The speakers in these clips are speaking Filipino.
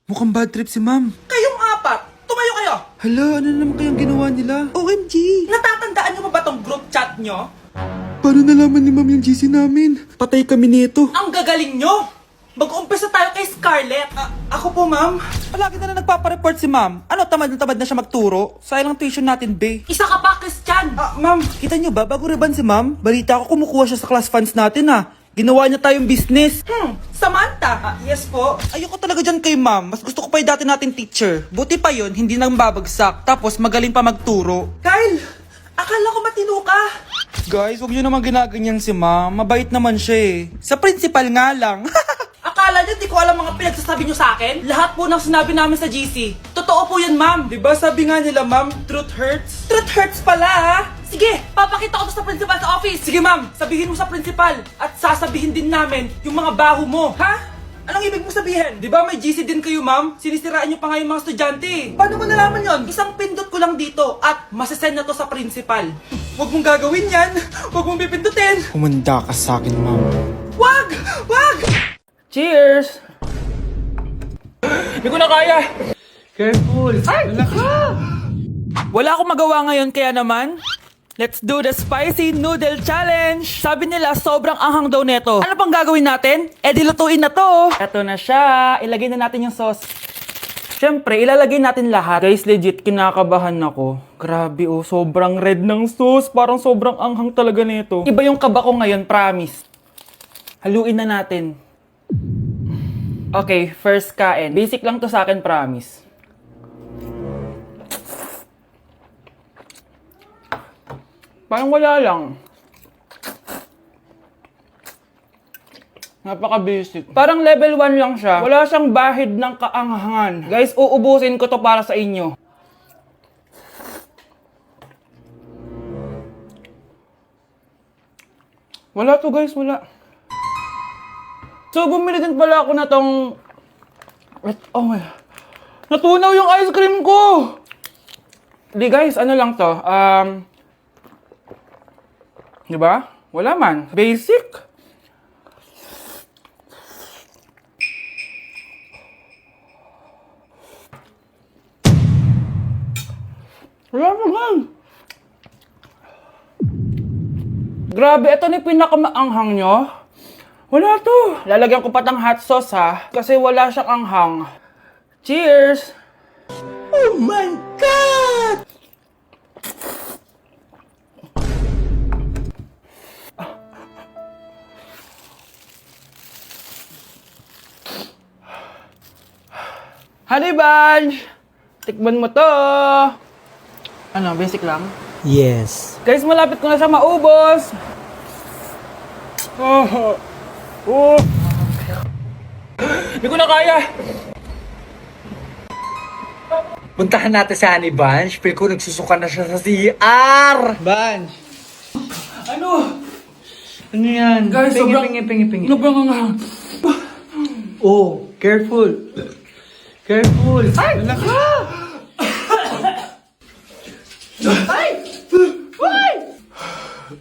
Mukhang bad trip si ma'am. Kayong apat, tumayo kayo! Hala, ano na naman kayang ginawa nila? OMG! Natatandaan niyo ba tong group chat niyo? Paano nalaman ni ma'am yung GC namin? Patay kami nito. Ang gagaling nyo! Mag-uumpisa tayo kay Scarlett. Ako po, ma'am. Palagi na nagpapareport si ma'am. Ano, tamad na siya magturo? Sayang lang tuition natin, be. Isa ka pa, Christian! Ma'am, kita niyo ba, bago reban si ma'am, balita ko kumukuha siya sa class funds natin, Ginawa niya tayong business. Samantha! Yes po. Ayoko talaga dyan kay ma'am. Mas gusto ko pa yung dati nating teacher. Buti pa yun, hindi nang babagsak. Tapos magaling pa magturo. Kyle! Akala ko matino ka. Guys, huwag niyo naman ginaganyan si ma'am. Mabait naman siya eh. Sa principal nga lang. Akala niyo di ko alam mga pinagsasabi niyo sa akin? Lahat po ng sinabi namin sa GC. Totoo po yan, ma'am. Diba sabi nga nila, ma'am, truth hurts? Truth hurts pala, Sige, papakita ko to sa principal sa office. Sige, ma'am, sabihin mo sa principal. At sasabihin din namin yung mga baho mo. Ha? Anong ibig mo sabihin? Di ba may GC din kayo, ma'am? Sinisiraan niyo pa nga yung mga estudyante. Paano mo nalaman yon? Isang pindot ko lang dito at masasend na to sa principal. Huwag mong gagawin yan. Huwag mong pipindutin. Humanda ka sa akin, ma'am. Wag! Wag! Cheers! Hindi ko na kaya. Careful! Ay! Wala akong magawa ngayon kaya naman, let's do the spicy noodle challenge! Sabi nila, sobrang anghang daw neto. Ano pang gagawin natin? Dilutuin na to! Eto na siya. Ilagay na natin yung sauce. Siyempre, ilalagay natin lahat. Guys, legit, kinakabahan ako. Grabe sobrang red ng sauce. Parang sobrang anghang talaga neto. Iba yung kaba ko ngayon, promise. Haluin na natin. Okay, first kain. Basic lang to sa akin, promise. Parang wala lang. Napaka-basic. Parang level 1 lang siya. Wala siyang bahid ng kaanghangan. Guys, uubusin ko to para sa inyo. Wala to guys, wala. So, bumili din pala ako na tong... Oh my... Natunaw yung ice cream ko! Di guys, ano lang to? Diba? Wala man. Basic. Wala naman. Grabe, ito na yung pinakamaanghang nyo. Wala to. Lalagyan ko pa ng hot sauce kasi wala siyang anghang. Cheers! Oh my God! Honey Bunch! Tikman mo to! Ano, basic lang? Yes. Guys, malapit ko na siya maubos! Hindi ko na kaya! Puntahan natin si Honey Bunch. Feel ko nagsusuka na siya sa CR. Bunch! Ano? Ano yan? Guys, pingi. Sobrang nga. Oh, careful. Careful. Ay! Wala ka. Ay! Ay!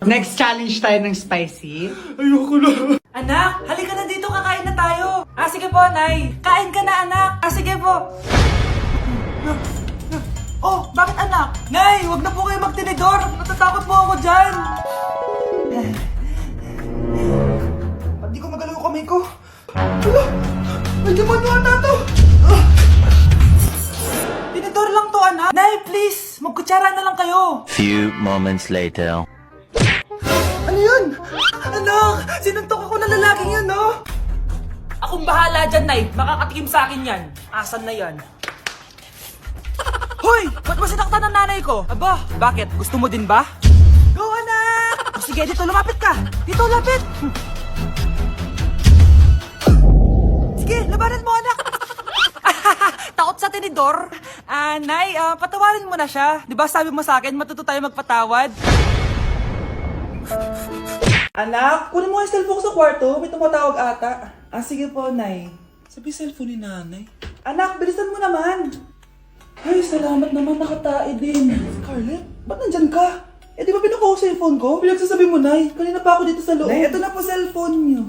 Next challenge tayo ng spicy. Ayoko na. Anak, halika na dito, kakain na tayo. Sige po, Nay. Kain ka na, anak. Sige po. Oh, bakit anak? Nay, wag na po kayo magtinidor. Natatakot po ako dyan. Ba't di ko magalaw yung kamay ko? Hala, may demonyo ata to. Tinidor lang to, anak. Nay, please, magkutsara na lang kayo. Few moments later. Ano yun? Anak, sinuntok ako ng lalaking yun, no? Akong bahala dyan, Nay. Makakatikim sa akin yan. Asan na yan? Hoy! Ba't mo sinaktan ng nanay ko? Aba, bakit? Gusto mo din ba? Go, anak! Sige, dito, lumapit ka! Dito, lapit! Sige, labanan mo, anak! Takot sa tinidor? Nay, patawarin mo na siya. Di ba sabi mo sa akin, matuto tayo magpatawad? Anak, kunin mo yung cellphone sa kwarto. May tumatawag ata. Sige po, Nay. Sabi cellphone ni nanay. Anak, bilisan mo naman. Ay, salamat naman, nakatae din. Scarlett, ba't nandyan ka? Di ba pinukuha ko sa cellphone ko? Pinagsasabi mo, Nay. Kanina pa ako dito sa loob. Nay, eto na po cellphone niyo.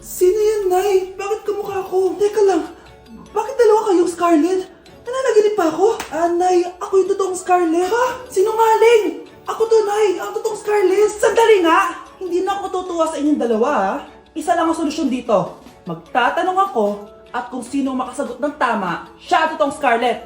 Sino yan, Nay? Bakit kamukha ko? Teka lang. Scarlett? Nananaginip pa ako? Nay, ako yung totoong Scarlett. Ha? Sinungaling! Ako to, Nay! Ang totoong Scarlett! Sandali nga! Hindi na ako tutuwa sa inyong dalawa, ha? Isa lang ang solusyon dito. Magtatanong ako at kung sino ang makasagot ng tama, siya ang totoong Scarlett.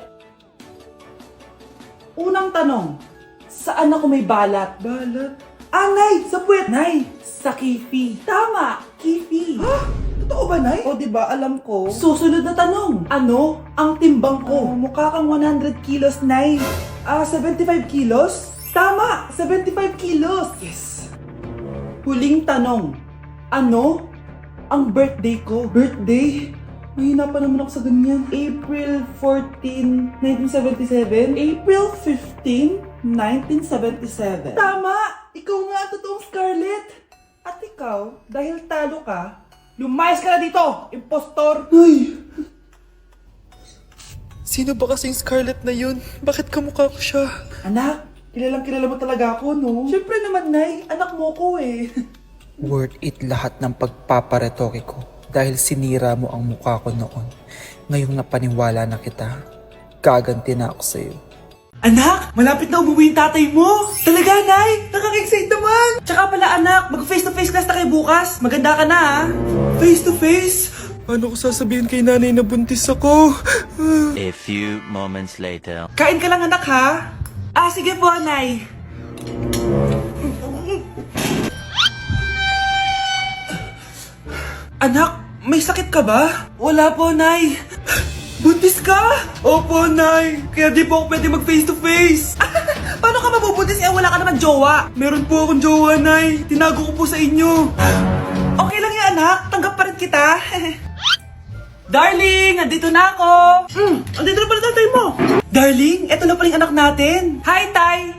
Unang tanong, saan ako may balat? Balat? Nay! Sa puwet! Nay! Sa kifi. Tama! Kifi. Ha? Totoo ba, Nay? O, diba? Alam ko. Susunod na tanong. Ano ang timbang ko? Mukha kang 100 kilos, Nay. 75 kilos? Tama! 75 kilos! Yes! Huling tanong. Ano ang birthday ko? Birthday? Mahina pa naman ako sa ganyan. April 14, 1977? April 15, 1977. Tama! Ikaw nga ang totoong Scarlett! At ikaw, dahil talo ka, lumayas ka na dito, impostor! Ay! Sino ba kasing Scarlett na yun? Bakit kamukha ko siya? Anak, kilalang kilala mo talaga ako, no? Siyempre naman, Nay. Anak mo ko eh. Worth it lahat ng pagpaparetoke ko dahil sinira mo ang mukha ko noon. Ngayong napaniwala na kita, gaganti na ako sa'yo. Anak, malapit na umuwi yung tatay mo. Talaga, Nay? Nakaka-excite naman. Tsaka pala, anak, mag-face-to-face class na kayo bukas. Maganda ka na, ha? Face-to-face? Paano ko sasabihin kay nanay na buntis ako? A few moments later. Kain ka lang, anak, ha? Sige po, Nay. Anak, may sakit ka ba? Wala po, Nay. Buntis ka? Opo, Nay. Kaya di po ako pwede mag face-to-face. Paano ka mabubuntis wala ka naman jowa? Meron po akong jowa, Nay. Tinago ko po sa inyo. Okay lang yan, anak. Tanggap pa rin kita. Darling, andito na ako. Andito na pala tatay mo. Darling, eto na pala yung anak natin. Hi, Tay.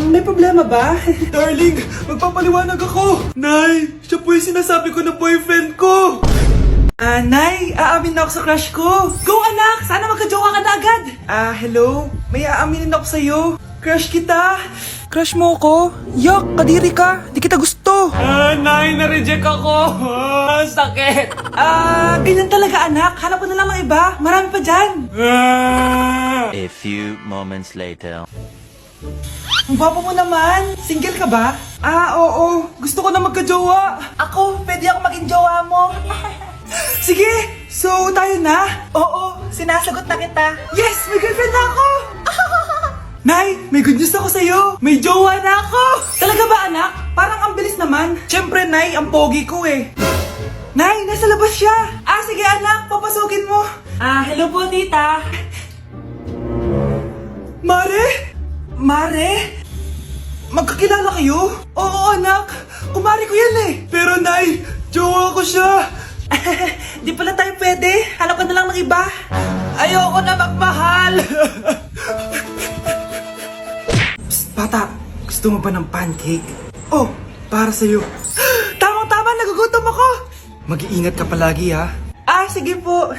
May problema ba? Darling, magpapaliwanag ako. Nay, siya po yung sinasabi ko na boyfriend ko. Nay, aamin na ako sa crush ko. Go, anak! Sana magka-jowa ka na agad. Hello? May aaminin ako sa'yo. Crush kita. Crush mo ko? Yak, kadiri ka. Di kita gusto. Nay, na-reject ako. Sakit. Ganyan talaga, anak. Hanap ko na lang ng iba. Marami pa dyan. A few moments later. Ang gwapo mo naman. Single ka ba? Oo. Gusto ko na magka-jowa. Ako, pwede ako maging jowa mo. Sige, so tayo na? Oo, sinasagot na kita. Yes, may girlfriend na ako. Nay, may good news ako sa'yo. May jowa na ako. Talaga ba, anak? Parang ang bilis naman. Siyempre, Nay, ang pogi ko eh. Nay, nasa labas siya. Sige anak, papasukin mo. Hello po, tita. Mare? Mare? Magkakilala kayo? Oo, anak. Kumari ko yan eh. Pero, Nay, jowa ko siya. Di pala tayo pwede. Hanap ka na lang ng iba. Ayoko na magmahal. Psst, bata. Gusto mo ba ng pancake? Oh, para sa'yo. Tamang-tama, nagugutom ako. Mag-iingat ka palagi, ha? Sige po.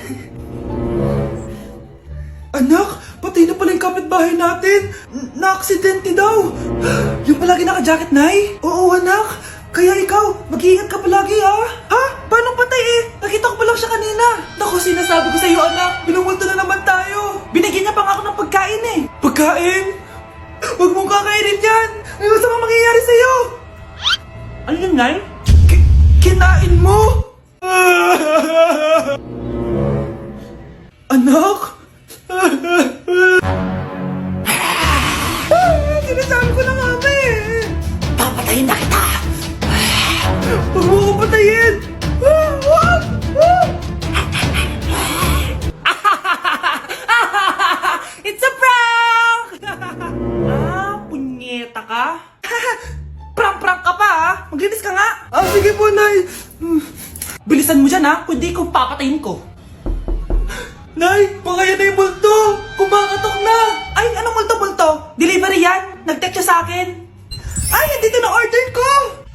Anak, patay na pala yung kapitbahay natin. Na-aksidente daw. Yung palagi naka-jacket, Nay? Oo, anak. Kaya ikaw, mag-iingat ka palagi, ha? Ha? Paano patay eh? Nakita ko pa lang siya kanina. Naku, sinasabi ko sa'yo, anak. Binumulto na naman tayo. Binigyan niya pa nga ako ng pagkain eh. Pagkain? Huwag mong kakainin yan. May masamang mangyayari sa'yo. Ano yan, Nay? Kinain mo? Anak? Sinasabi ko na nga ba eh. Papatayin na kita. Huwag mo ko patayin. It's a prank! Punyeta ka? Prank-prank ka pa ha? Maglinis ka nga. Sige po, Nay. Bilisan mo dyan ha, kundi ko papatayin ko. Nay, baka yan na yung multo! Kumakatok na! Ay, anong multo-multo? Delivery yan? Nag-text siya sa akin? Ay, andito na order ko!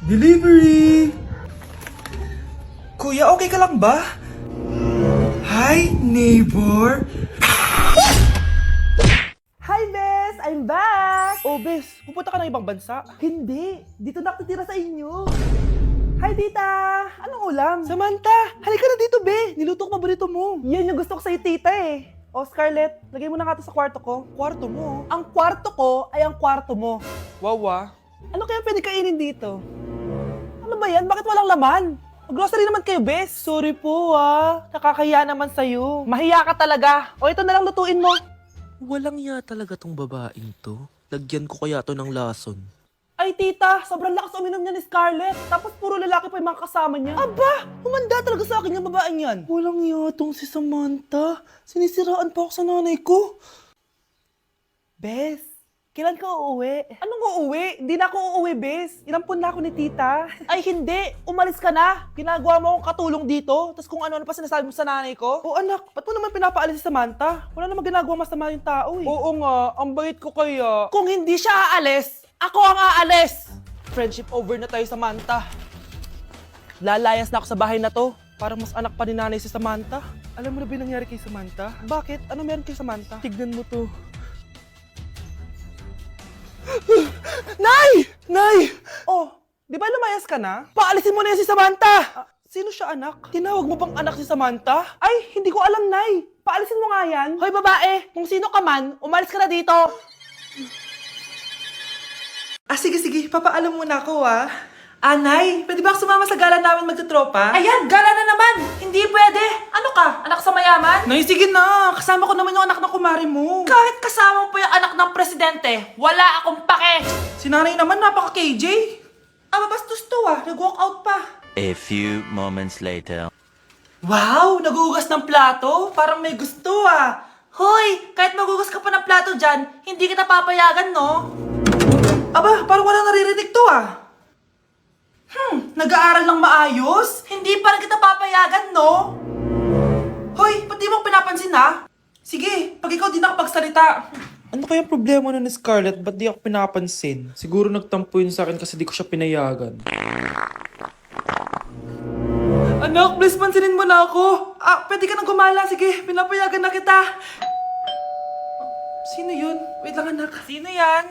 Delivery! Kuya, okay ka lang ba? Hi, neighbor! Hi, Bes! I'm back! Oh, Bes, pupunta ka ng ibang bansa? Hindi, dito na ako titira sa inyo. Hi, Tita! Anong ulam? Samantha, halika na dito, be. Niluto ko paborito mo. Yan yung gusto ko sa'yo, tita eh. O, Scarlett, lagay mo na nga to sa kwarto ko. Kwarto mo? Ang kwarto ko ay ang kwarto mo. Wawa. Ano kaya pwede kainin dito? Ano ba yan? Bakit walang laman? Grocery naman kayo, bes. Sorry po, nakakahiya naman sa'yo. Mahiya ka talaga. O, ito na lang lutuin mo. Walang ya talaga tong babaeng to. Lagyan ko kaya to ng lason. Ay, tita, sobrang lakas uminom niya ni Scarlett. Tapos puro lalaki pa yung mga kasama niya. Aba, humanda talaga sa akin yung babaeng yan. Walang yatong si Samantha. Sinisiraan pa ako sa nanay ko. Bes, kailan ka uuwi? Anong uuwi? Hindi na ako uuwi, Bes. Inampun na ako ni tita. Ay, hindi. Umalis ka na. Ginagawa mo akong katulong dito. Tapos kung ano-ano pa sinasabi mo sa nanay ko. O anak, ba't mo naman pinapaalis si Samantha? Wala namang ginagawa masama yung tao eh. Oo nga, ang bait ko kaya. Kung hindi siya aalis, ako ang aalis! Friendship over na tayo, Samantha. Lalayas na ako sa bahay na to. Parang mas anak pa ni nanay si Samantha. Alam mo na ba yung nangyari kay Samantha? Bakit? Ano meron kay Samantha? Tignan mo to. Nay! Nay! Oh, di ba lumayas ka na? Paalisin mo na yan si Samantha! Sino siya, anak? Tinawag mo bang anak si Samantha? Ay, hindi ko alam, Nay. Paalisin mo nga yan. Hoy, babae! Kung sino ka man, umalis ka na dito. Sige, papaalam muna ako, Anay, pwede ba ako sumama sa gala namin magtutropa? Ayan, gala na naman! Hindi pwede! Ano ka? Anak sa mayaman? Nay, sige na! Kasama ko naman yung anak ng kumari mo. Kahit kasama mo pa yung anak ng presidente, wala akong pake! Si nanay naman, napaka-KJ. Mabastos to, nag-walk out pa. A few moments later. Wow, nagugas ng plato? Parang may gusto, Hoy, kahit magugas ka pa ng plato dyan, hindi kita papayagan, no? Aba, parang wala naririnig to, nag-aaral ng maayos? Hindi pa rin kita papayagan, no? Hoy, ba't di mo pinapansin, Sige, pag ikaw di nakapagsalita. Ano kaya problema na ni Scarlett? Ba't di ako pinapansin? Siguro nagtampo yun sa akin kasi di ko siya pinayagan. Anak, please pansinin mo na ako. Pwede ka nang gumala. Sige, pinapayagan na kita. Sino yun? Wait lang, anak. Sino yan?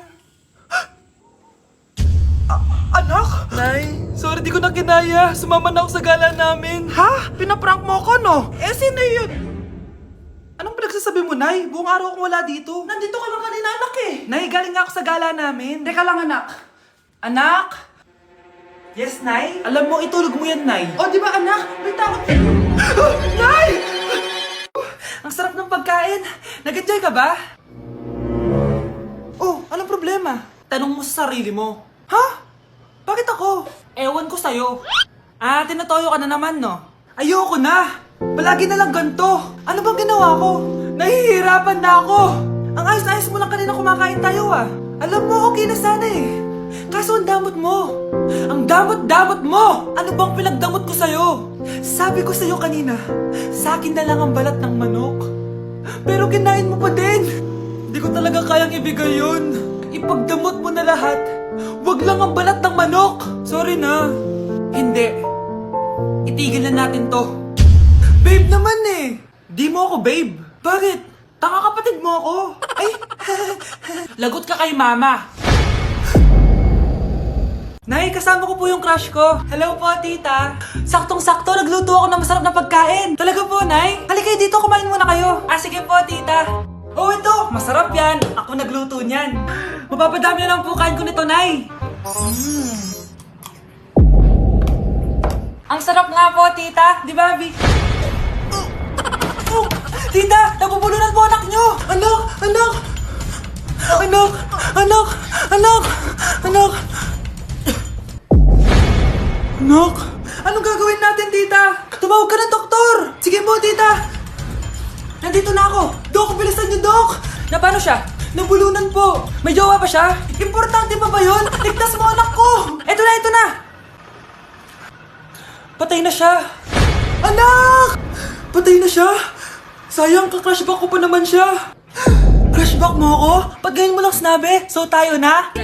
Anak? Nay, sorry di ko na kinaya. Sumama na ako sa gala namin. Ha? Pinaprank mo ako, no? Sino yun? Anong pinagsasabi mo, Nay? Buong araw akong wala dito. Nandito ka lang kanina, anak Nay, galing nga ako sa gala namin. Teka lang, anak. Anak? Yes, Nay? Alam mo, itulog mo yan, Nay. O, di ba, anak? May takot. Nay! Ang sarap ng pagkain. Nag-enjoy ka ba? Oh, anong problema? Tanong mo sa sarili mo. Ha? Bakit ako? Ewan ko sa'yo. Tinatoyo ka na naman, no? Ayoko na! Palagi na lang ganito. Ano bang ginawa ko? Nahihirapan na ako. Ang ayos-ayos mo lang kanina kumakain tayo, Alam mo, okay na sana Kaso ang damot mo. Ang damot-damot mo! Ano bang pinagdamot ko sa'yo? Sabi ko sa'yo kanina, sa akin na lang ang balat ng manok. Pero kinain mo pa din. Hindi ko talaga kayang ibigay yun. Ipagdamot mo na lahat. Wag lang ang balat ng manok! Sorry na. Hindi. Itigil na natin to. Babe naman Di mo ako babe. Bakit? Tanga kapatid mo ako. Ay, lagot ka kay mama. Nay, kasama ko po yung crush ko. Hello po, tita. Saktong-sakto, nagluto ako ng masarap na pagkain. Talaga po, Nay? Halika dito, kumain muna kayo. Sige po, tita. Oh, ito, masarap yan. Ako nagluto niyan. Mapapadami na lang po kain ko nito, Nay. Ang sarap nga po, tita. Di ba, Bi? Tita, nabubulunan po anak nyo. Anak! Anak! Anong gagawin natin, tita? Tumawag ka ng doktor! Sige po, tita! Nandito na ako! Dok, bilisan niyo, Dok! Na paano siya? Nabulunan po! May jowa pa siya? Importante pa ba yun? Ligtas mo anak ko! Ito na! Patay na siya! Anak! Patay na siya? Sayang, ka-crushback ko pa naman siya! Crushback mo ako? Pag ganyan mo lang sinabi, so tayo na?